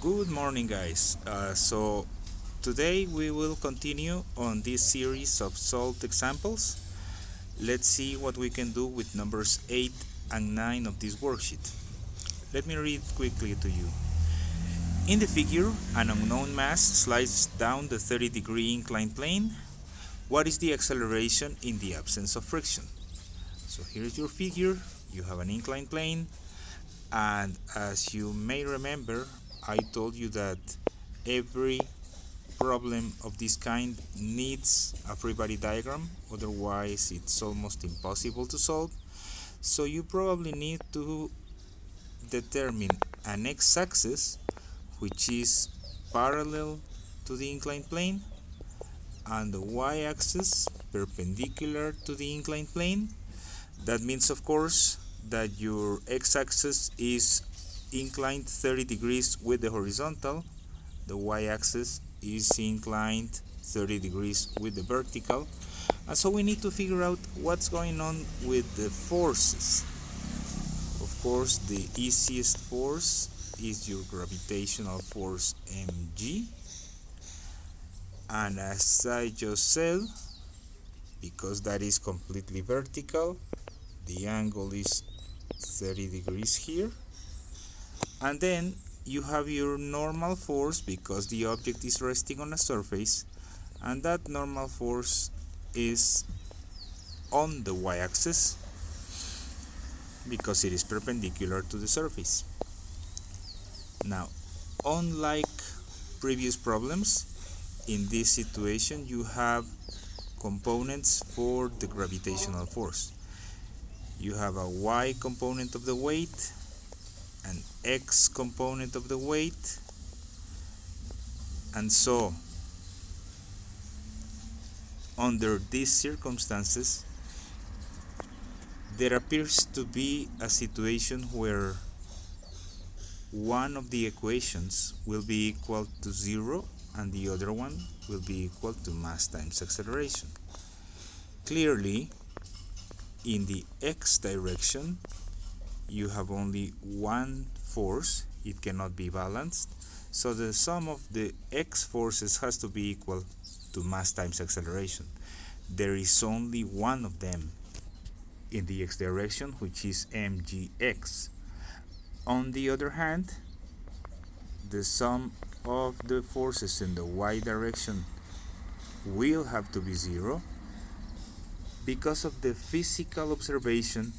Good morning, guys. Today we will continue on this series of solved examples. Let's see what we can do with numbers 8 and 9 of this worksheet. Let me read quickly to you. In the figure, an unknown mass slides down the 30-degree inclined plane. What is the acceleration in the absence of friction? So here's your figure. You have an inclined plane, and as you may remember, I told you that every problem of this kind needs a free body diagram, otherwise it's almost impossible to solve. So you probably need to determine an x-axis which is parallel to the inclined plane and the y-axis perpendicular to the inclined plane. That means, of course, that your x-axis is inclined 30 degrees with the horizontal, the y-axis is inclined 30 degrees with the vertical, and so we need to figure out what's going on with the forces. Of course, the easiest force is your gravitational force mg, and as I just said, because that is completely vertical, the angle is 30 degrees here. And then you have your normal force because the object is resting on a surface, and that normal force is on the y-axis because it is perpendicular to the surface. Now, unlike previous problems, in this situation you have components for the gravitational force. You have a y component of the weight, an x component of the weight, and so under these circumstances there appears to be a situation where one of the equations will be equal to 0 and the other one will be equal to mass times acceleration. Clearly, in the x direction you have only one force, it cannot be balanced, so the sum of the x forces has to be equal to mass times acceleration. There is only one of them in the x direction, which is mgx. On the other hand, the sum of the forces in the y direction will have to be 0 because of the physical observation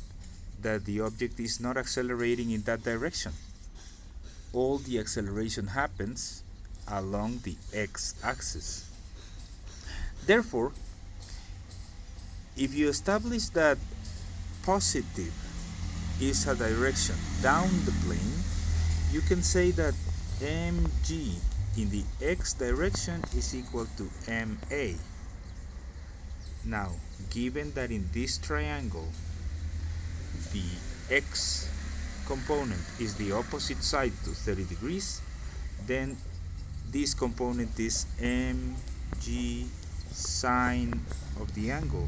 that the object is not accelerating in that direction. All the acceleration happens along the x-axis. Therefore, if you establish that positive is a direction down the plane, you can say that mg in the x direction is equal to ma. Now, given that in this triangle the x component is the opposite side to 30 degrees, then this component is mg sine of the angle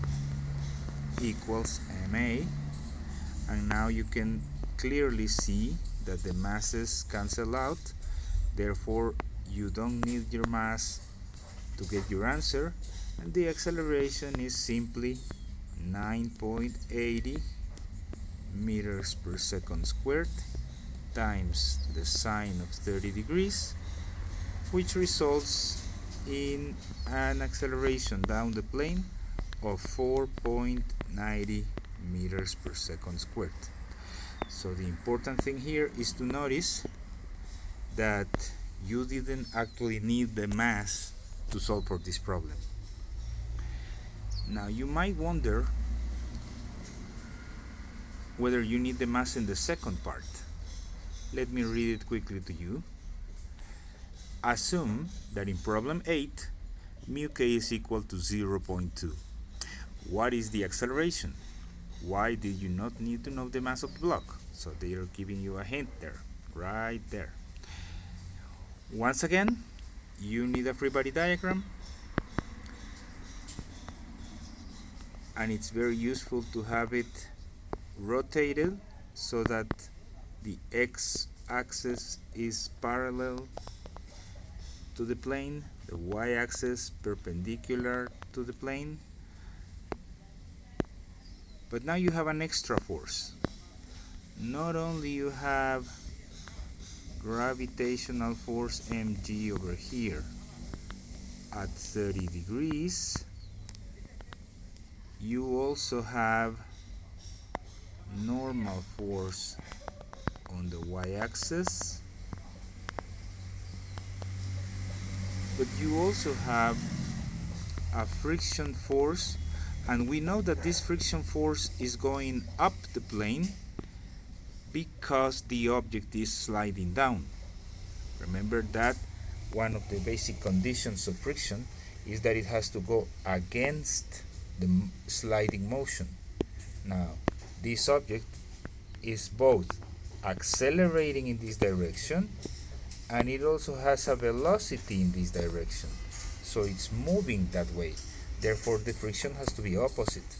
equals ma, and now you can clearly see that the masses cancel out, therefore you don't need your mass to get your answer, and the acceleration is simply 9.80 meters per second squared times the sine of 30 degrees, which results in an acceleration down the plane of 4.90 meters per second squared. So the important thing here is to notice that you didn't actually need the mass to solve for this problem. Now you might wonder whether you need the mass in the second part. Let me read it quickly to you. Assume that in problem 8, mu k is equal to 0.2. What is the acceleration? Why did you not need to know the mass of the block? So they are giving you a hint there, right there. Once again, you need a free body diagram, and it's very useful to have it rotated so that the x x-axis is parallel to the plane, the y-axis perpendicular to the plane. But now you have an extra force. Not only you have gravitational force mg over here at 30 degrees, you also have normal force on the y-axis, but you also have a friction force, and we know that this friction force is going up the plane because the object is sliding down. Remember that one of the basic conditions of friction is that it has to go against the sliding motion. Now, this object is both accelerating in this direction and it also has a velocity in this direction. So it's moving that way. Therefore, the friction has to be opposite.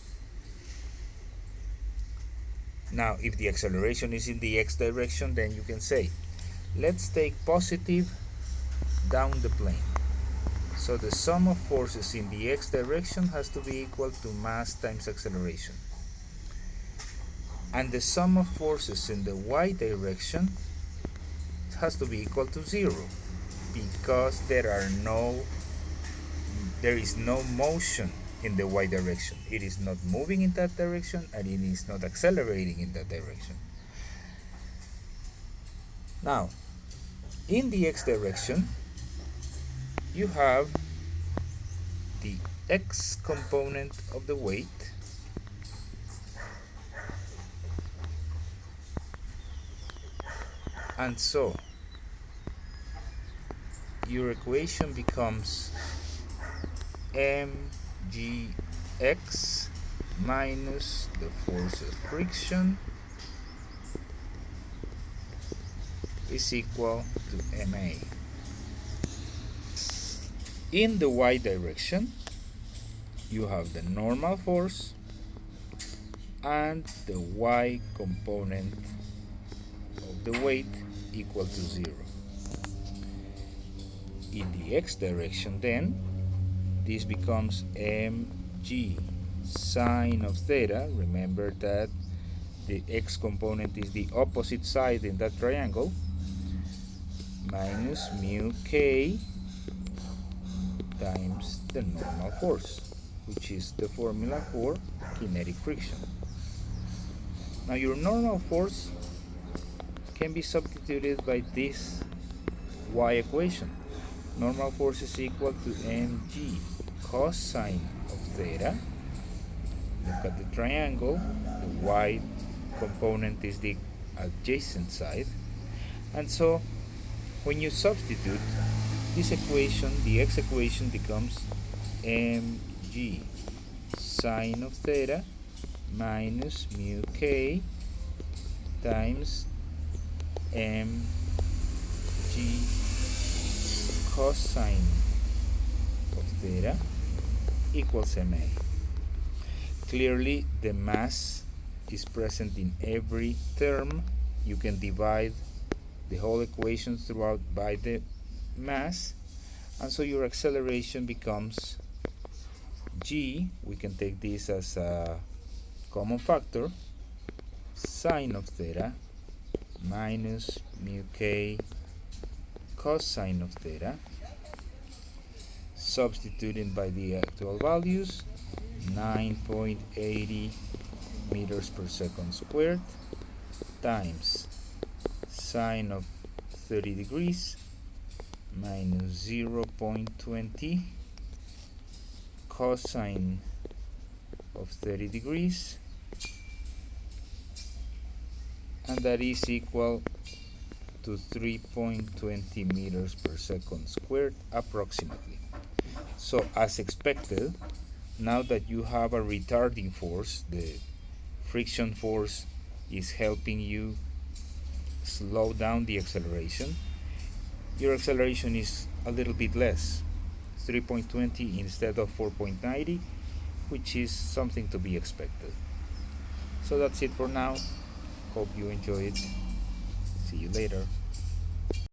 Now, if the acceleration is in the x direction, then you can say, let's take positive down the plane. So the sum of forces in the x direction has to be equal to mass times acceleration. And the sum of forces in the y direction has to be equal to 0 because there is no motion in the y direction. It is not moving in that direction and it is not accelerating in that direction. Now, in the x direction, you have the x component of the weight and so your equation becomes mgx minus the force of friction is equal to ma. In the y direction, you have the normal force and the y component of the weight equal to 0. In the x direction, then, this becomes mg sine of theta. Remember that the x component is the opposite side in that triangle, minus mu k times the normal force, which is the formula for kinetic friction. Now your normal force can be substituted by this y equation. Normal force is equal to mg cosine of theta. Look at the triangle. The y component is the adjacent side. And so when you substitute this equation, the x equation becomes mg sine of theta minus mu k times mg cosine of theta equals ma. Clearly, the mass is present in every term. You can divide the whole equation throughout by the mass, and so your acceleration becomes g. We can take this as a common factor, sine of theta minus mu k cosine of theta, substituting by the actual values, 9.80 meters per second squared times sine of 30 degrees minus 0.20 cosine of 30 degrees, and that is equal to 3.20 meters per second squared approximately. So as expected, now that you have a retarding force, the friction force is helping you slow down the acceleration. Your acceleration is a little bit less, 3.20 instead of 4.90, which is something to be expected. So that's it for now. Hope you enjoy it. See you later.